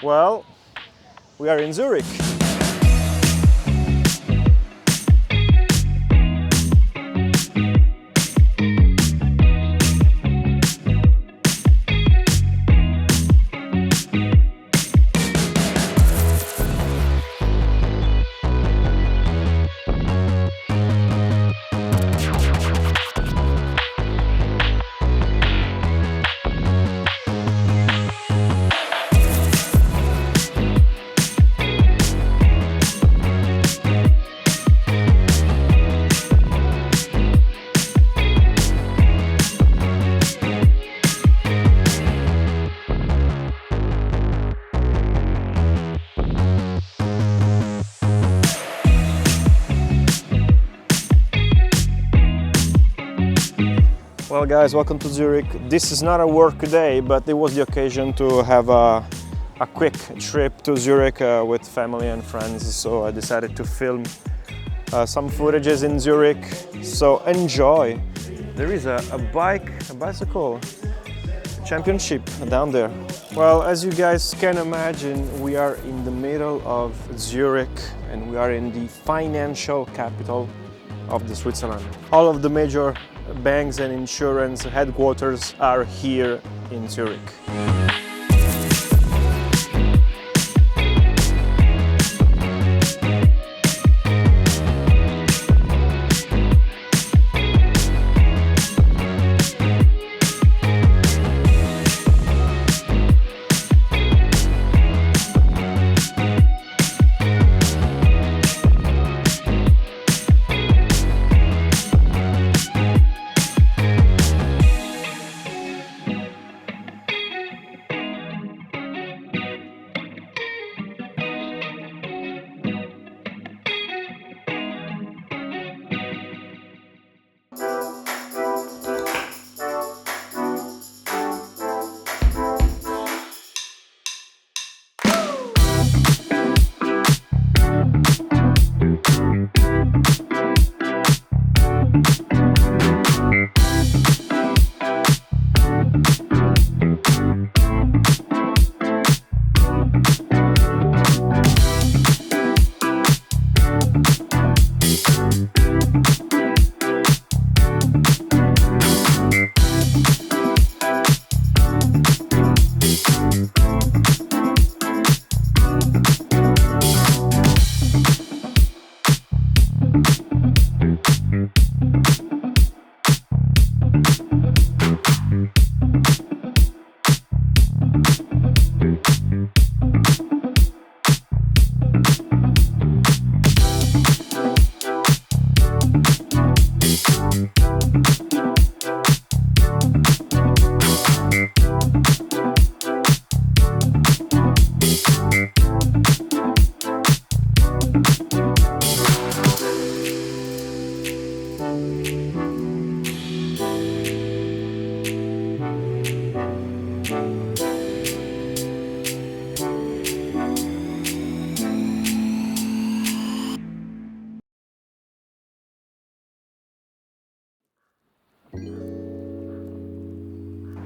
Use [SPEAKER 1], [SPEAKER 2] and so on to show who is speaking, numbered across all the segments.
[SPEAKER 1] Well, we are in Zurich. Well guys, welcome to Zurich. This is not a work day, but it was the occasion to have a quick trip to Zurich with family and friends, so I decided to film some footages in Zurich, so enjoy. There is a bicycle championship down there. Well, as you guys can imagine, we are in the middle of Zurich and we are in the financial capital of the Switzerland. All of the major banks and insurance headquarters are here in Zurich.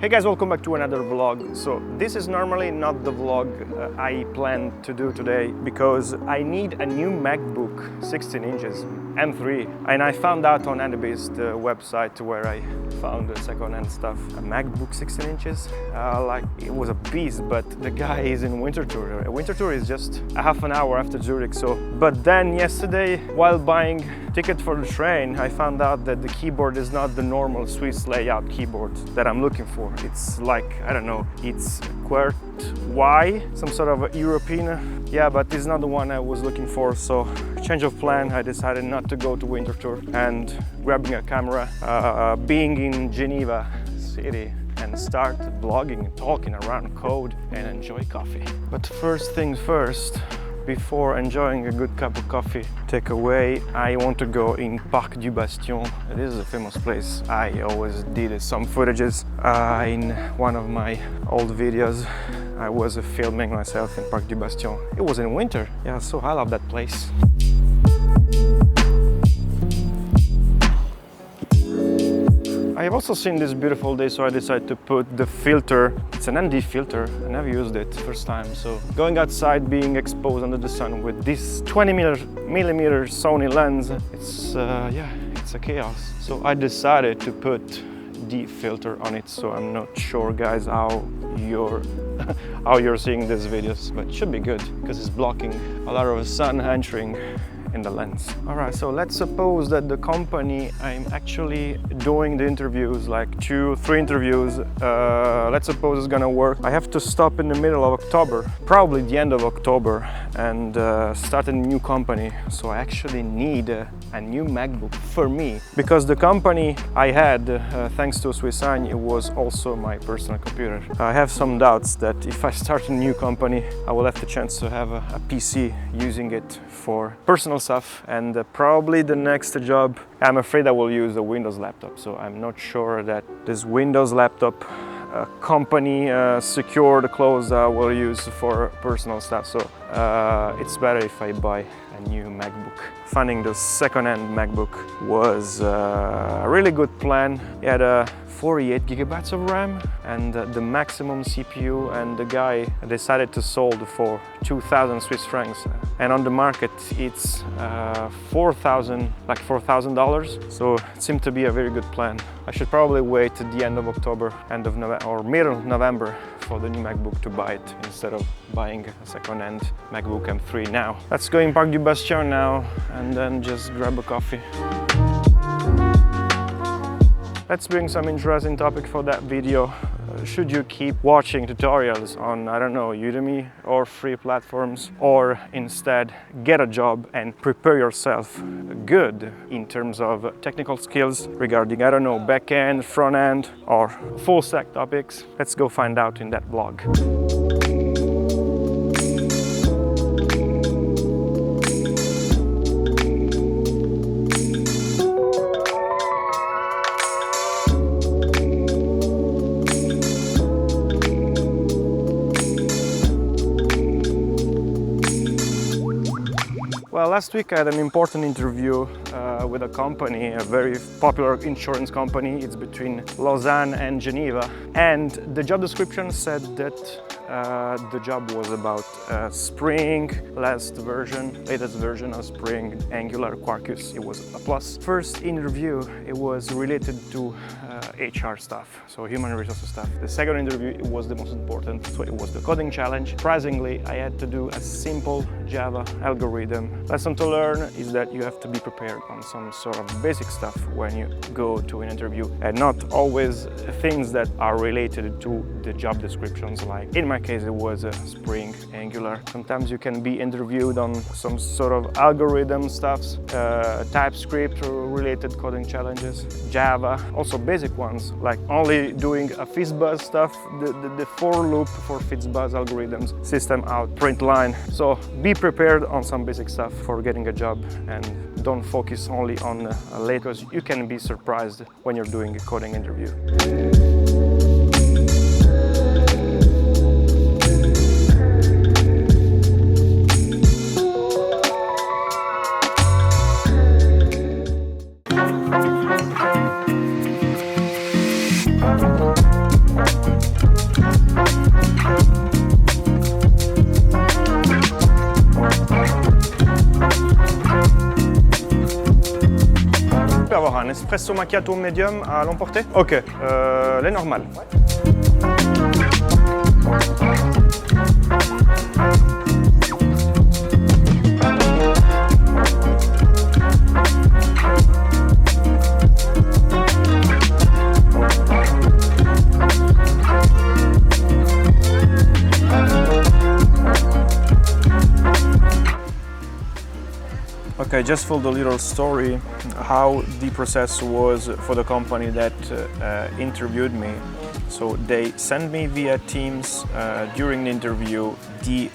[SPEAKER 1] Hey guys, welcome back to another vlog. So this is normally not the vlog I planned to do today because I need a new MacBook 16 inches M3, and I found out on Anubis, the website where I found the second-hand stuff, a MacBook 16 inches. Like, it was a beast, but the guy is in winter tour. A winter tour is just a half an hour after Zurich. So, but then yesterday, while buying ticket for the train, I found out that the keyboard is not the normal Swiss layout keyboard that I'm looking for. It's like, I don't know, it's Quart Y, some sort of a European. Yeah, but it's not the one I was looking for, so change of plan. I decided not to go to winter tour and grabbing a camera, being in Geneva city, and start vlogging and talking around code and enjoy coffee. But first things first, before enjoying a good cup of coffee takeaway, I want to go in Parc du Bastion. This is a famous place. I always did some footages in one of my old videos. I was filming myself in Parc du Bastion. It was in winter. Yeah, so I love that place. I've also seen this beautiful day, so I decided to put the filter. It's an ND filter. I never used it first time. So going outside, being exposed under the sun with this 20mm Sony lens, it's it's a chaos. So I decided to put the filter on it. So I'm not sure, guys, how you're seeing these videos, but it should be good because it's blocking a lot of sun entering in the lens. All right, so let's suppose that the company I'm actually doing the interviews, like 2-3 interviews, let's suppose it's gonna work. I have to stop in the middle of October, probably the end of October, and start a new company. So I actually need a new MacBook for me, because the company I had, thanks to Swissign, it was also my personal computer. I have some doubts that if I start a new company, I will have the chance to have a PC using it for personal stuff, and probably the next job, I'm afraid I will use a Windows laptop. So I'm not sure that this Windows laptop company secured clothes I will use for personal stuff. So it's better if I buy a new MacBook. Finding the second-hand MacBook was a really good plan. It had 48 gigabytes of RAM and the maximum CPU, and the guy decided to sold for 2,000 Swiss francs. And on the market it's $4,000. So it seemed to be a very good plan. I should probably wait at the end of October, end of November, or middle of November for the new MacBook to buy it, instead of buying a second-hand MacBook M3 now. Let's go in Parc du Bastion now and then just grab a coffee. Let's bring some interesting topic for that video. Should you keep watching tutorials on, I don't know, Udemy or free platforms, or instead get a job and prepare yourself good in terms of technical skills regarding, I don't know, back-end, front-end, or full-stack topics? Let's go find out in that blog. Well, last week I had an important interview with a company, a very popular insurance company. It's between Lausanne and Geneva. And the job description said that the job was about Spring, latest version of Spring, Angular, Quarkus. It was a plus. First interview, it was related to HR stuff, so human resources stuff. The second interview, it was the most important, so it was the coding challenge. Surprisingly, I had to do a simple Java algorithm. Lesson to learn is that you have to be prepared on some sort of basic stuff when you go to an interview, and not always things that are related to the job descriptions. Like in my case, it was a Spring, Angular. Sometimes you can be interviewed on some sort of algorithm stuffs, TypeScript related coding challenges, Java, also basic ones like only doing a FizzBuzz stuff, the for loop for FizzBuzz algorithms, system out, print line. So be prepared on some basic stuff for getting a job, and don't focus only on late, because you can be surprised when you're doing a coding interview. Avoir un espresso macchiato médium à l'emporter? Ok, les normales. Okay, just for the little story, how the process was for the company that interviewed me. So they sent me via Teams during the interview the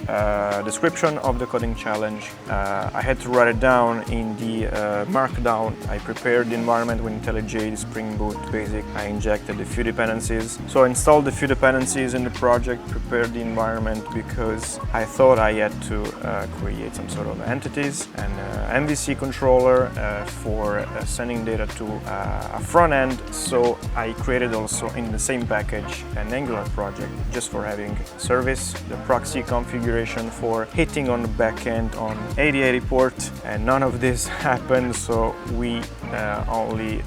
[SPEAKER 1] description of the coding challenge. I had to write it down in the Markdown. I prepared the environment with IntelliJ, Spring Boot Basic. I injected a few dependencies. So I installed a few dependencies in the project, prepared the environment because I thought I had to create some sort of entities, an MVC controller for sending data to a front end. So I created also in the same package an Angular project just for having service, the proxy configuration for hitting on the backend on 8080 port, and none of this happened, so we only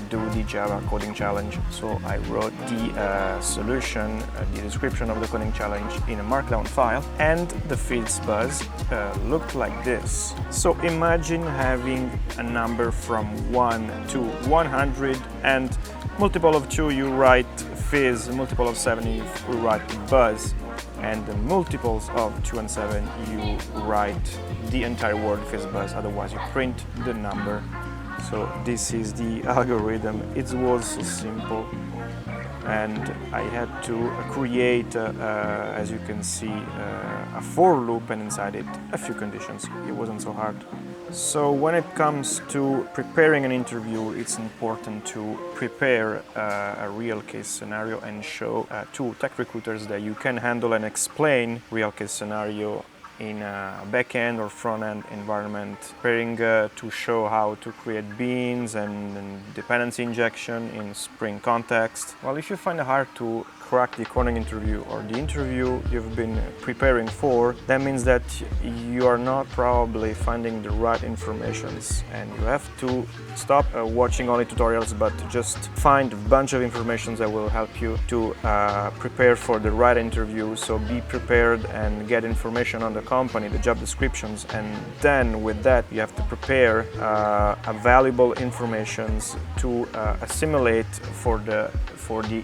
[SPEAKER 1] do the Java coding challenge. So I wrote the solution, the description of the coding challenge in a Markdown file, and the fizz buzz looked like this. So imagine having a number from 1 to 100, and multiple of 2 you write fizz, multiple of 7 you write buzz, and the multiples of 2 and 7 you write the entire word fizz buzz, otherwise you print the number. So this is the algorithm. It was so simple, and I had to create, as you can see, a for loop, and inside it a few conditions. It wasn't so hard. So when it comes to preparing an interview, it's important to prepare a real case scenario and show to tech recruiters that you can handle and explain real case scenario in a back-end or front-end environment, preparing to show how to create beans and dependency injection in Spring context. Well, if you find it hard to crack the coding interview or the interview you've been preparing for, that means that you are not probably finding the right informations, and you have to stop watching only tutorials, but just find a bunch of information that will help you to prepare for the right interview. So be prepared and get information on the company, the job descriptions, and then with that you have to prepare a valuable informations to assimilate for the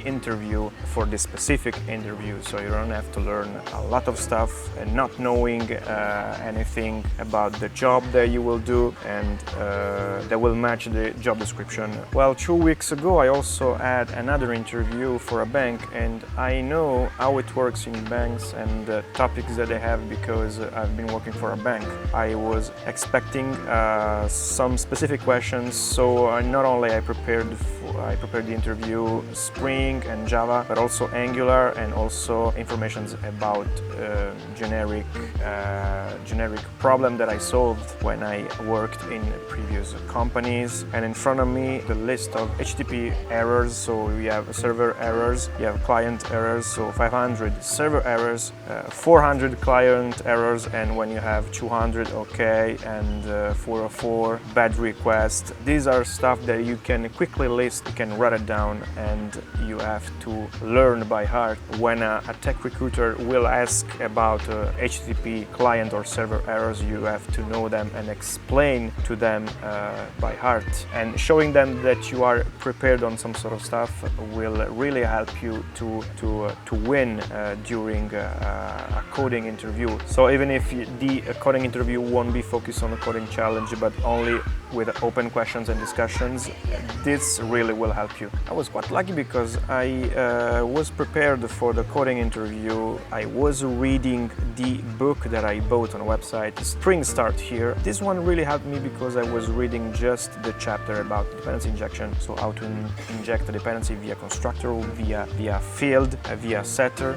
[SPEAKER 1] interview, for the specific interview, so you don't have to learn a lot of stuff and not knowing anything about the job that you will do and that will match the job description. Well, 2 weeks ago I also had another interview for a bank, and I know how it works in banks and the topics that they have because I've been working for a bank. I was expecting some specific questions, so not only I prepared the interview Spring and Java, but also Angular, and also informations about generic problem that I solved when I worked in previous companies. And in front of me the list of HTTP errors. So we have server errors, you have client errors, so 500 server errors, 400 client errors, and when you have 200 OK and 404 bad requests. These are stuff that you can quickly list, you can write it down, and you have to learn by heart. When a tech recruiter will ask about HTTP client or server errors, you have to know them and explain to them by heart. And showing them that you are prepared on some sort of stuff will really help you to win during a coding interview. So even if the coding interview won't be focused on a coding challenge, but only with open questions and discussions, this really will help you. I was quite lucky because I was prepared for the coding interview. I was reading the book that I bought on a website, Spring Start Here. This one really helped me because I was reading just the chapter about dependency injection, so how to inject a dependency via constructor, via field, via setter.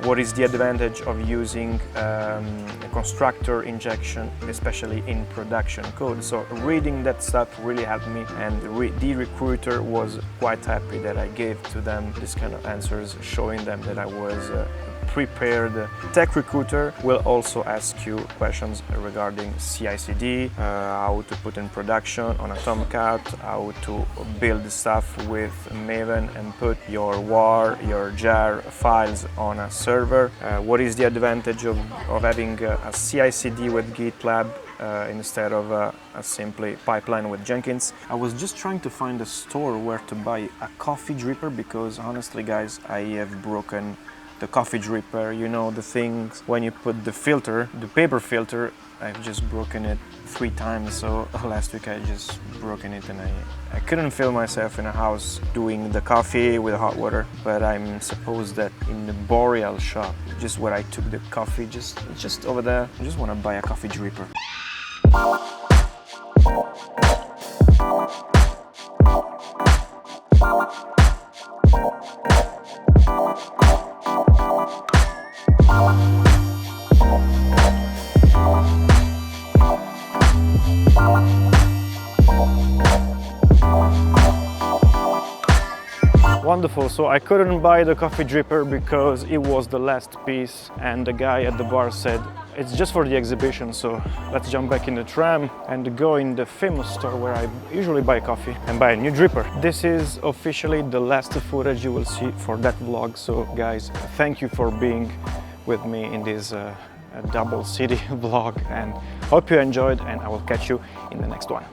[SPEAKER 1] What is the advantage of using a constructor injection, especially in production code? So reading that stuff really helped me, and the recruiter was quite happy that I gave to them this kind of answers, showing them that I was prepared. Tech recruiter will also ask you questions regarding CI/CD, how to put in production on a Tomcat, how to build stuff with Maven and put your WAR, your jar files on a server. What is the advantage of having a CI/CD with GitLab instead of a simply pipeline with Jenkins? I was just trying to find a store where to buy a coffee dripper because honestly guys, I have broken the coffee dripper, you know, the things when you put the filter, the paper filter. I've just broken it 3 times, so last week I just broken it, and I couldn't feel myself in a house doing the coffee with hot water. But I'm supposed that in the Boreal shop, just where I took the coffee, just over there, I just want to buy a coffee dripper. Wonderful, so I couldn't buy the coffee dripper because it was the last piece, and the guy at the bar said it's just for the exhibition, so let's jump back in the tram and go in the famous store where I usually buy coffee and buy a new dripper. This is officially the last footage you will see for that vlog, so guys, thank you for being with me in this double city vlog, and hope you enjoyed, and I will catch you in the next one.